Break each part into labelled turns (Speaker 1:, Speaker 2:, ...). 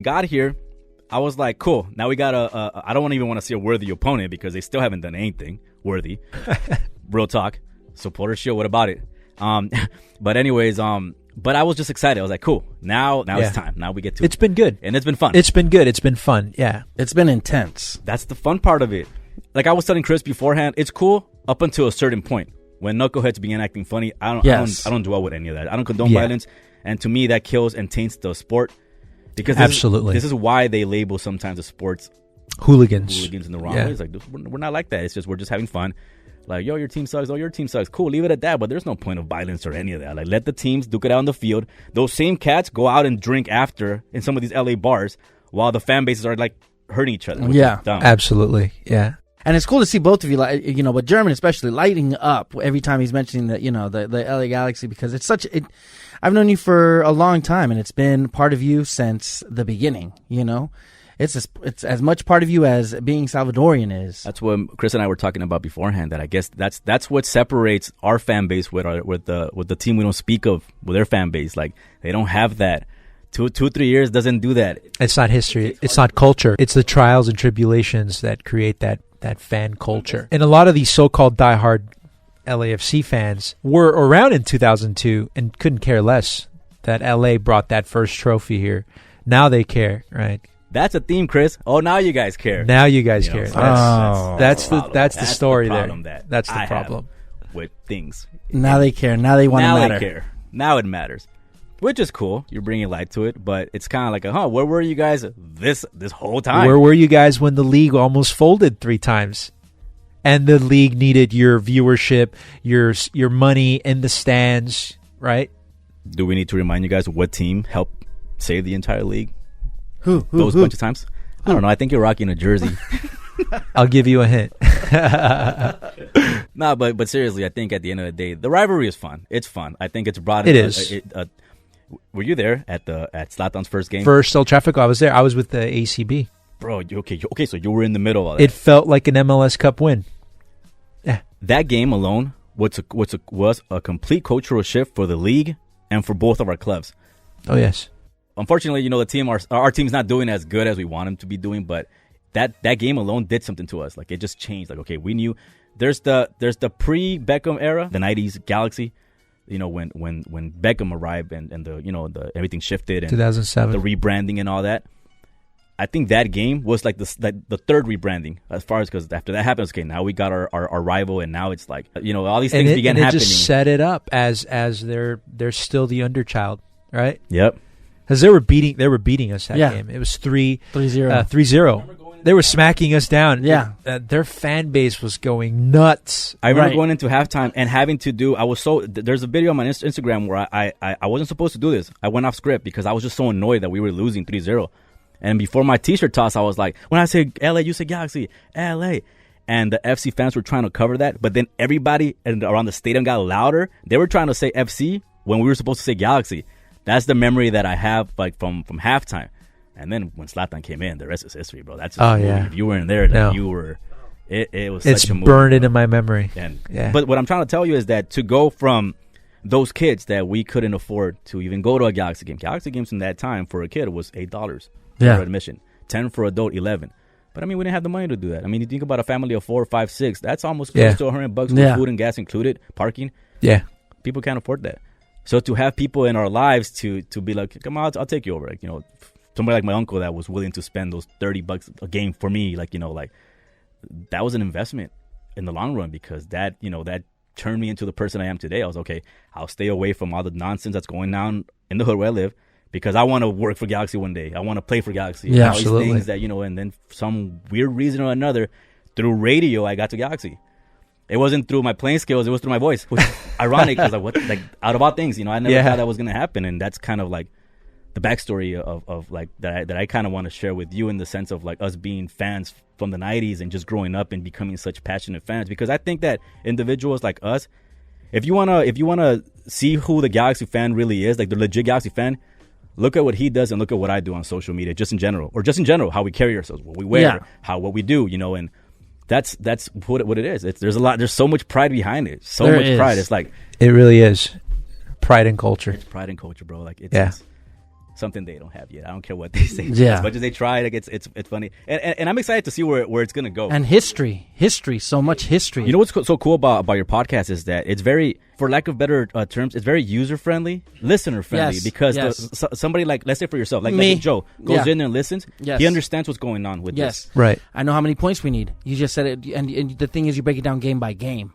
Speaker 1: Got here, I was like, cool. Now we got I don't even want to see a worthy opponent because they still haven't done anything worthy. Real talk. Supporter shield. What about it? But anyways, but I was just excited. I was like, cool. Now it's time. Now we get to.
Speaker 2: It's been good,
Speaker 1: and it's been fun.
Speaker 2: It's been good. It's been fun. Yeah,
Speaker 3: it's been intense.
Speaker 1: That's the fun part of it. Like I was telling Chris beforehand, it's cool up until a certain point. When knuckleheads begin acting funny, I don't dwell with any of that. I don't condone violence, and to me that kills and taints the sport. Because this is why they label sometimes the sports
Speaker 2: hooligans
Speaker 1: in the wrong ways. Like we're not like that. It's just we're just having fun. Like, yo, your team sucks. Oh, your team sucks. Cool, leave it at that. But there's no point of violence or any of that. Like, let the teams duke it out on the field. Those same cats go out and drink after in some of these LA bars while the fan bases are like hurting each other.
Speaker 3: Yeah,
Speaker 2: absolutely. Yeah.
Speaker 3: And it's cool to see both of you, like, you know, but German especially lighting up every time he's mentioning the, you know, the LA Galaxy, because it's I've known you for a long time, and it's been part of you since the beginning. You know, it's as much part of you as being Salvadorian is.
Speaker 1: That's what Chris and I were talking about beforehand. That I guess that's what separates our fan base with the team we don't speak of with their fan base. Like they don't have that. 2-3 years doesn't do that.
Speaker 2: It's not history. It's not culture. It's the trials and tribulations that create that fan culture. And a lot of these so-called diehard LAFC fans were around in 2002 and couldn't care less that LA brought that first trophy here. Now they care, right?
Speaker 1: That's a theme, Chris. Oh, now you guys care.
Speaker 2: Now you guys care. That's the story there. That's the problem
Speaker 1: with things.
Speaker 3: Now they care. Now they want to matter.
Speaker 1: Now they care. Now it matters. Which is cool. You're bringing light to it, but it's kind of like, where were you guys this whole time?
Speaker 2: Where were you guys when the league almost folded 3 times? And the league needed your viewership, your money in the stands, right?
Speaker 1: Do we need to remind you guys what team helped save the entire league?
Speaker 3: Who?
Speaker 1: Bunch of times? I don't know. I think you're rocking a jersey.
Speaker 2: I'll give you a hint.
Speaker 1: No, but seriously, I think at the end of the day, the rivalry is fun. It's fun. I think it's brought.
Speaker 2: It is.
Speaker 1: Were you there at Zlatan's first game?
Speaker 2: First El Tráfico, I was there. I was with the ACB.
Speaker 1: Bro, okay, so you were in the middle of all that.
Speaker 2: It felt like an MLS Cup win. Yeah.
Speaker 1: That game alone was a complete cultural shift for the league and for both of our clubs.
Speaker 2: Oh, yes.
Speaker 1: Unfortunately, you know, our team's not doing as good as we want them to be doing, but that game alone did something to us. Like, it just changed. Like, okay, we knew there's the pre-Beckham era, the 90s Galaxy. You know, when Beckham arrived and the everything shifted and
Speaker 2: 2007,
Speaker 1: the rebranding and all that. I think that game was like the third rebranding as far as, because after that happens, okay, now we got our rival, and now it's like, you know, all these things began happening.
Speaker 2: It just set it up as they're still the underchild, right?
Speaker 1: Yep.
Speaker 2: Because they were beating us that game. It was 3-0. 3-0. They were smacking us down.
Speaker 3: Yeah.
Speaker 2: Their fan base was going nuts.
Speaker 1: I remember going into halftime and having to do, there's a video on my Instagram where I wasn't supposed to do this. I went off script because I was just so annoyed that we were losing 3-0. And before my t-shirt toss, I was like, when I say LA, you say Galaxy, LA. And the FC fans were trying to cover that. But then everybody around the stadium got louder. They were trying to say FC when we were supposed to say Galaxy. That's the memory that I have, like, from halftime. And then when Zlatan came in, the rest is history, bro. That's if you weren't there, you were. It was such a movie.
Speaker 2: It's burned into my memory.
Speaker 1: But what I'm trying to tell you is that to go from those kids that we couldn't afford to even go to a Galaxy game. Galaxy games in that time for a kid was $8 for admission, 10 for adult, 11. But I mean, we didn't have the money to do that. I mean, you think about a family of 4, 5, 6. That's almost close to $100 with food and gas included, parking.
Speaker 2: Yeah,
Speaker 1: people can't afford that. So to have people in our lives to be like, come on, I'll take you over. Like, you know, somebody like my uncle that was willing to spend those $30 a game for me, like, you know, like, that was an investment in the long run, because that, you know, that turned me into the person I am today. I was okay, I'll stay away from all the nonsense that's going on in the hood where I live, because I want to work for Galaxy one day. I want to play for Galaxy.
Speaker 2: Yeah,
Speaker 1: all
Speaker 2: absolutely.
Speaker 1: These things that, you know, and then for some weird reason or another, through radio, I got to Galaxy. It wasn't through my playing skills, it was through my voice, which is ironic, because like out of all things, you know, I never thought that was going to happen. And that's kind of like the backstory of like that I kind of want to share with you, in the sense of like us being fans from the 90s and just growing up and becoming such passionate fans. Because I think that individuals like us, if you wanna see who the Galaxy fan really is, like the legit Galaxy fan, look at what he does and look at what I do on social media, just in general, how we carry ourselves, what we wear, what we do, you know. And that's what it is. There's so much pride behind it. Pride. It's like,
Speaker 2: it really is pride and culture.
Speaker 1: It's pride and culture, bro. Like, it's something they don't have yet. I don't care what they say.
Speaker 3: Yeah.
Speaker 1: As much as they try, like it's funny, and I'm excited to see where it's gonna go.
Speaker 3: And history, so much history.
Speaker 1: You know what's so cool about your podcast is that it's very, for lack of better terms, it's very user friendly, listener friendly.
Speaker 3: Yes,
Speaker 1: Because
Speaker 3: yes.
Speaker 1: Somebody like, let's say for yourself, like
Speaker 3: Me.
Speaker 1: Joe goes
Speaker 3: Yeah.
Speaker 1: in there and listens.
Speaker 3: Yes.
Speaker 1: He understands what's going on with
Speaker 3: Yes.
Speaker 1: this.
Speaker 2: Right.
Speaker 3: I know how many points we need. You just said it, and the thing is, you break it down game by game.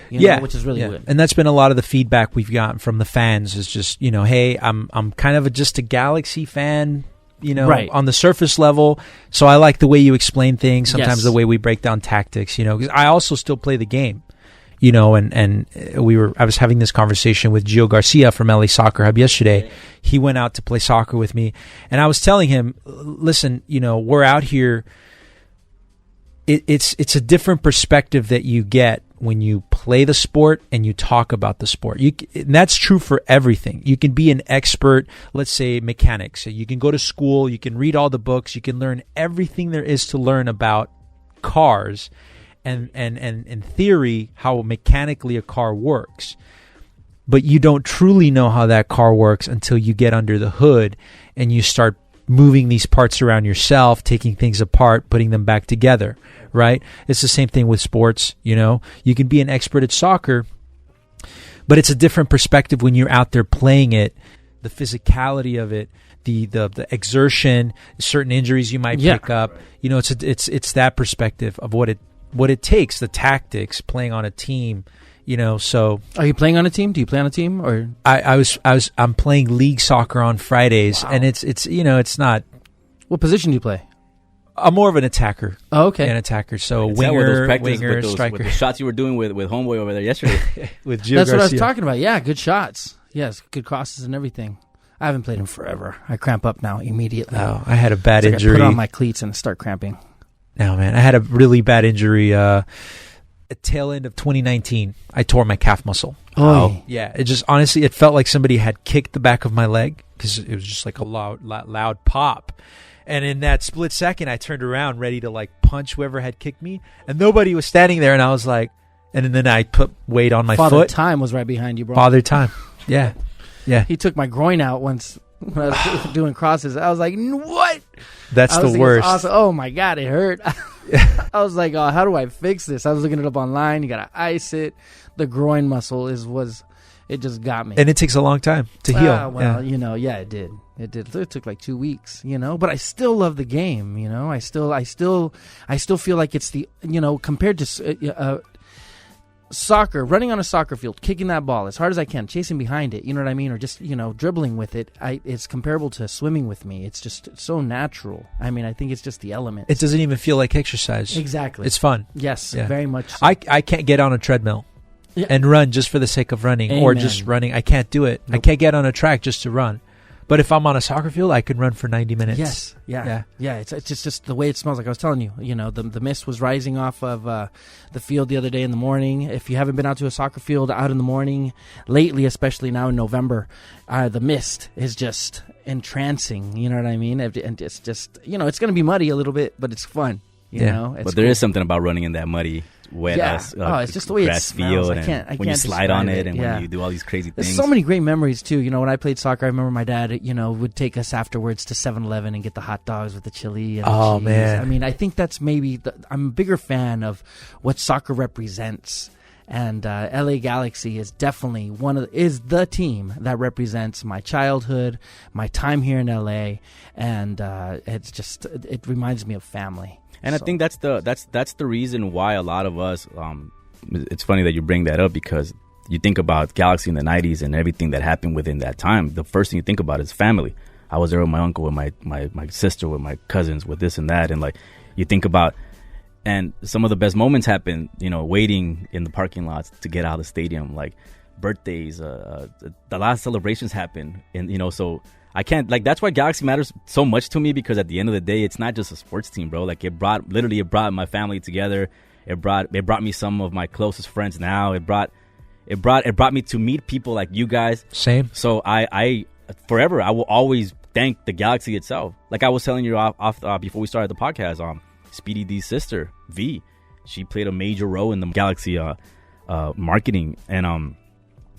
Speaker 3: You
Speaker 2: Yeah,
Speaker 3: know, which is really good.
Speaker 2: And that's been a lot of the feedback we've gotten from the fans is just, hey, I'm kind of just a Galaxy fan,
Speaker 3: Right.
Speaker 2: on the surface level. So I like the way you explain things. Sometimes
Speaker 3: Yes.
Speaker 2: the way we break down tactics, 'cause I also still play the game, and I was having this conversation with Gio Garcia from LA Soccer Hub yesterday. He went out to play soccer with me, and I was telling him, listen, we're out here. It's a different perspective that you get when you play the sport and you talk about the sport. And that's true for everything. You can be an expert, let's say mechanics. You can go to school, you can read all the books, you can learn everything there is to learn about cars and in theory how mechanically a car works. But you don't truly know how that car works until you get under the hood and you start moving these parts around yourself, taking things apart, putting them back together. Right? It's the same thing with sports. You can be an expert at soccer, but it's a different perspective when you're out there playing it, the physicality of it, the exertion, certain injuries you might pick up. It's that perspective of what it takes, the tactics, playing on a team. So
Speaker 3: are you playing on a team? Do you play on a team, or
Speaker 2: I'm playing league soccer on Fridays, and it's not.
Speaker 3: What position do you play?
Speaker 2: I'm more of an attacker.
Speaker 3: Oh, okay.
Speaker 2: An attacker. So
Speaker 1: With those
Speaker 2: striker.
Speaker 1: with the shots you were doing with Homeboy over there yesterday.
Speaker 2: With Gio
Speaker 3: That's
Speaker 2: Garcia.
Speaker 3: what I was talking about. Yeah, good shots. Yes, good crosses and everything. I haven't played him forever. I cramp up now immediately.
Speaker 2: Oh, I had a bad
Speaker 3: It's like
Speaker 2: injury.
Speaker 3: I put on my cleats and start cramping.
Speaker 2: No, man. I had a really bad injury at tail end of 2019. I tore my calf muscle.
Speaker 3: Oh.
Speaker 2: Yeah. It just, honestly, it felt like somebody had kicked the back of my leg because it was just like a loud pop. And in that split second, I turned around ready to like punch whoever had kicked me, and nobody was standing there. And I was like, and then I put weight on my
Speaker 3: Father
Speaker 2: foot.
Speaker 3: Time was right behind you, bro.
Speaker 2: Father Time. Yeah. Yeah.
Speaker 3: He took my groin out once when I was doing crosses. I was like, what?
Speaker 2: That's the worst.
Speaker 3: Awesome. Oh my God, it hurt. I was like, oh, how do I fix this? I was looking it up online. You got to ice it. The groin muscle it just got me.
Speaker 2: And it takes a long time to heal.
Speaker 3: Well, it did. It did. It took like 2 weeks, but I still love the game. I still feel like it's the, compared to soccer, running on a soccer field, kicking that ball as hard as I can, chasing behind it. You know what I mean? Or just, dribbling with it. It's comparable to swimming with me. It's just so natural. I mean, I think it's just the element.
Speaker 2: It doesn't even feel like exercise.
Speaker 3: Exactly.
Speaker 2: It's fun.
Speaker 3: Yes,
Speaker 2: Yeah.
Speaker 3: very much so.
Speaker 2: I can't get on a treadmill and run just for the sake of running or just running. I can't do it.
Speaker 3: Nope.
Speaker 2: I can't get on a track just to run. But if I'm on a soccer field, I can run for 90 minutes.
Speaker 3: Yes. Yeah. It's just the way it smells. Like I was telling you, the mist was rising off of the field the other day in the morning. If you haven't been out to a soccer field out in the morning lately, especially now in November, the mist is just entrancing. You know what I mean? And it's just, it's going to be muddy a little bit, but it's fun. You know? It's
Speaker 1: but there is something about running in that muddy, wet
Speaker 3: it's just the way it
Speaker 1: grass
Speaker 3: smells.
Speaker 1: field.
Speaker 3: I can't
Speaker 1: when you slide on it and
Speaker 3: yeah.
Speaker 1: when you do all these crazy
Speaker 3: There's
Speaker 1: things.
Speaker 3: so many great memories too. When I played soccer, I remember my dad, would take us afterwards to 7-Eleven and get the hot dogs with the chili and the cheese.
Speaker 2: Man.
Speaker 3: I mean, I think that's maybe I'm a bigger fan of what soccer represents. And LA Galaxy is definitely is the team that represents my childhood, my time here in LA, and it reminds me of family.
Speaker 1: And I think that's the reason why a lot of us. It's funny that you bring that up because you think about Galaxy in the 90s and everything that happened within that time. The first thing you think about is family. I was there with my uncle, with my sister, with my cousins, with this and that, and like you think about. And some of the best moments happen, waiting in the parking lots to get out of the stadium, like birthdays. The last celebrations happen, and so I can't that's why Galaxy matters so much to me because at the end of the day, it's not just a sports team, bro. Like it brought my family together. It brought me some of my closest friends. Now it brought me to meet people like you guys.
Speaker 2: Same.
Speaker 1: So I forever I will always thank the Galaxy itself. Like I was telling you off before we started the podcast. Speedy D's sister V, she played a major role in the Galaxy marketing and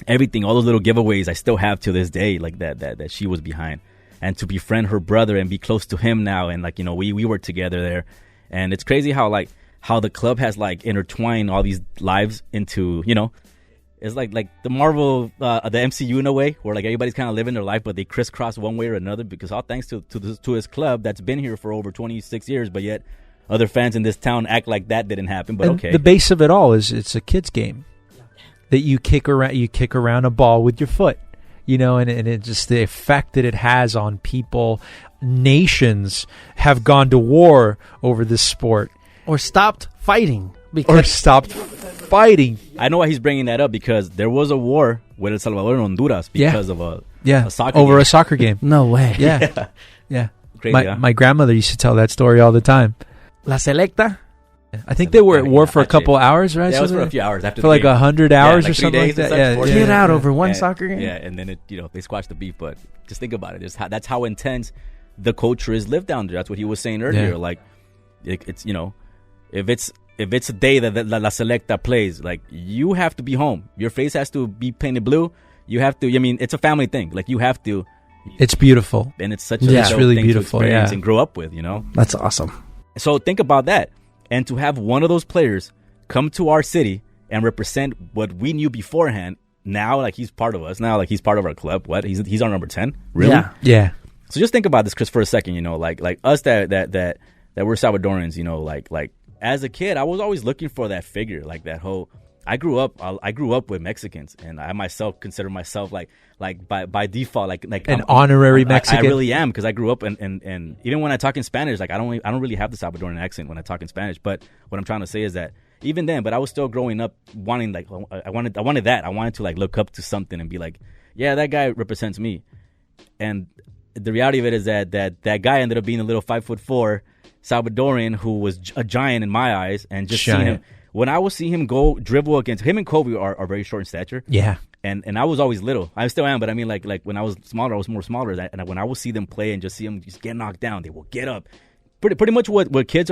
Speaker 1: everything. All those little giveaways I still have to this day, like that she was behind. and to befriend her brother and be close to him now. And like, you know, we were together there. And it's crazy how the club has like intertwined all these lives into, you know, it's like the Marvel, the MCU in a way, where like everybody's kind of living their life, but they crisscross one way or another, because all thanks to his club that's been here for over 26 years, but yet other fans in this town act like that didn't happen. But
Speaker 2: and
Speaker 1: okay,
Speaker 2: the base of it all is it's a kid's game that you kick around a ball with your foot, you know, and it just the effect that it has on people. Nations have gone to war over this sport,
Speaker 3: or stopped fighting.
Speaker 1: I know why he's bringing that up, because there was a war with El Salvador and Honduras because of a
Speaker 2: soccer game.
Speaker 3: No way.
Speaker 2: Yeah.
Speaker 1: Crazy,
Speaker 2: my grandmother used to tell that story all the time.
Speaker 3: La Selecta?
Speaker 2: I think they were at war for a couple hours, right?
Speaker 1: Yeah, it was for a few hours after
Speaker 2: for like 100 hours or something like
Speaker 1: that.
Speaker 2: Yeah,
Speaker 3: get out over one soccer game.
Speaker 1: Yeah, and then they squashed the beef. But just think about it. That's how intense the culture is lived down there. That's what he was saying earlier.
Speaker 2: Yeah.
Speaker 1: Like it's, you know, if it's a day that La Selecta plays, like, you have to be home. Your face has to be painted blue. You have to. I mean, it's a family thing. Like, you have to.
Speaker 2: It's beautiful,
Speaker 1: and it's such
Speaker 2: it's really
Speaker 1: thing
Speaker 2: beautiful.
Speaker 1: to experience and grow up with. You know,
Speaker 3: that's awesome.
Speaker 1: So think about that, and to have one of those players come to our city and represent what we knew beforehand. Now, like, he's part of us. Now, like, he's part of our club. What? He's our number 10. Really?
Speaker 2: Yeah.
Speaker 1: So just think about this, Chris, for a second. You know, like us that we're Salvadorans. You know, like as a kid, I was always looking for that figure, like that whole. I grew up with Mexicans, and I myself consider myself like by default like
Speaker 2: an honorary Mexican.
Speaker 1: I really am, because I grew up and even when I talk in Spanish, like I don't really have the Salvadoran accent when I talk in Spanish. But what I'm trying to say is that even then, but I was still growing up wanting, like, I wanted that. I wanted to like look up to something and be like, yeah, that guy represents me. And the reality of it is that guy ended up being a little 5'4" Salvadorian who was a giant in my eyes, and just seeing him. When I would see him go dribble against him, and Kobe are very short in stature.
Speaker 2: Yeah.
Speaker 1: And I was always little. I still am, but I mean, like when I was smaller, I was more smaller. And when I would see them play and just see them just get knocked down, they will get up. Pretty much what kids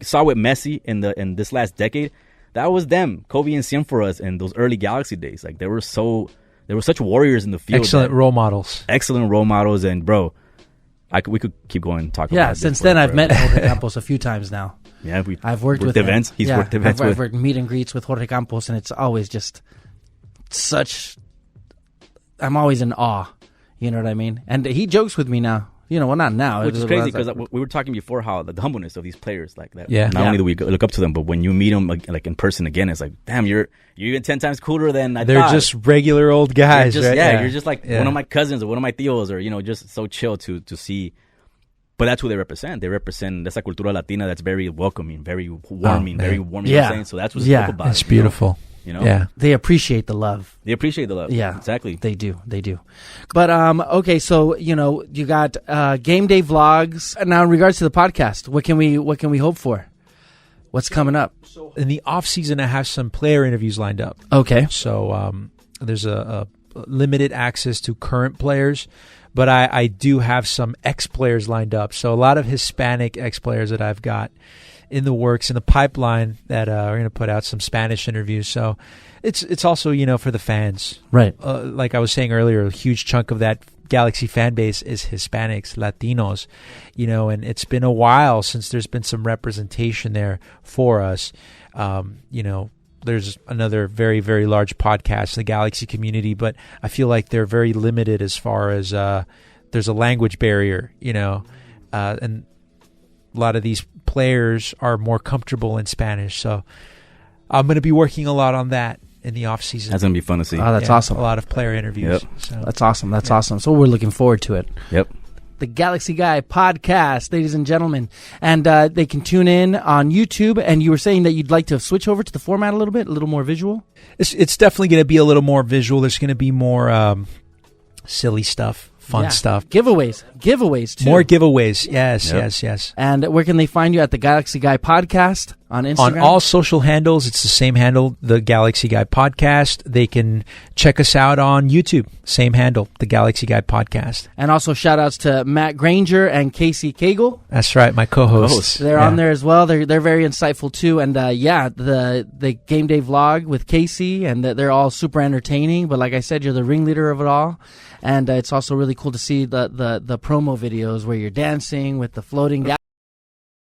Speaker 1: saw with Messi in this last decade, that was them, Kobe and Cien for us in those early Galaxy days. Like, they were such warriors in the field.
Speaker 2: Excellent role models.
Speaker 1: And bro, we could keep going and talk about it.
Speaker 3: Yeah, since then I've met Jorge Campos a few times now.
Speaker 1: Yeah,
Speaker 3: I've worked with
Speaker 1: events.
Speaker 3: him.
Speaker 1: He's worked events.
Speaker 3: I've worked meet and greets with Jorge Campos, and it's always just I'm always in awe. You know what I mean? And he jokes with me now. You know, well, not now.
Speaker 1: Which is crazy, because we were talking before how the humbleness of these players, like that.
Speaker 2: Yeah.
Speaker 1: Not only do we look up to them, but when you meet them like in person again, it's like, damn, you're even 10 times cooler than I thought.
Speaker 2: They're just regular old guys, right?
Speaker 1: Yeah, you're just like one of my cousins or one of my tios, or, you know, just so chill to see. But that's who they represent. They represent esa cultura latina that's very welcoming, very warming, very warming.
Speaker 3: Yeah.
Speaker 1: Saying? So that's what's dope about it.
Speaker 2: It's beautiful.
Speaker 1: You know?
Speaker 2: Yeah.
Speaker 3: They appreciate the love.
Speaker 1: They appreciate the love.
Speaker 3: Yeah.
Speaker 1: Exactly.
Speaker 3: They do. But, okay, so, you know, you got game day vlogs. Now, in regards to the podcast, what can we hope for? What's coming up?
Speaker 2: In the off season, I have some player interviews lined up.
Speaker 3: Okay.
Speaker 2: So there's a limited access to current players, but I do have some ex-players lined up. So a lot of Hispanic ex-players that I've got in the works, in the pipeline, that we're going to put out some Spanish interviews. So it's also, you know, for the fans.
Speaker 3: Right.
Speaker 2: Like I was saying earlier, a huge chunk of that Galaxy fan base is Hispanics, Latinos, you know, and it's been a while since there's been some representation there for us. You know, there's another very, very large podcast in the Galaxy community, but I feel like they're very limited as far as there's a language barrier, you know, and a lot of these players are more comfortable in Spanish. So I'm going to be working a lot on that in the off season.
Speaker 1: That's going to be fun to see.
Speaker 3: Oh, that's awesome.
Speaker 2: A lot of player interviews.
Speaker 1: Yep.
Speaker 2: So.
Speaker 3: That's awesome. That's awesome. So we're looking forward to it.
Speaker 1: Yep.
Speaker 3: The Galaxy Guy podcast, ladies and gentlemen. And they can tune in on YouTube. And you were saying that you'd like to switch over to the format a little more visual?
Speaker 2: It's definitely going to be a little more visual. There's going to be more silly stuff, fun stuff.
Speaker 3: Giveaways too.
Speaker 2: More giveaways. Yes.
Speaker 3: And where can they find you? At the Galaxy Guy podcast? On Instagram?
Speaker 2: On all social handles, it's the same handle, The Galaxy Guy Podcast. They can check us out on YouTube. Same handle, The Galaxy Guy Podcast.
Speaker 3: And also shout-outs to Matt Granger and Casey Cagle.
Speaker 2: That's right, my co-hosts.
Speaker 3: They're on there as well. They're very insightful, too. And, the Game Day vlog with Casey, and they're all super entertaining. But like I said, you're the ringleader of it all. And it's also really cool to see the promo videos where you're dancing with the floating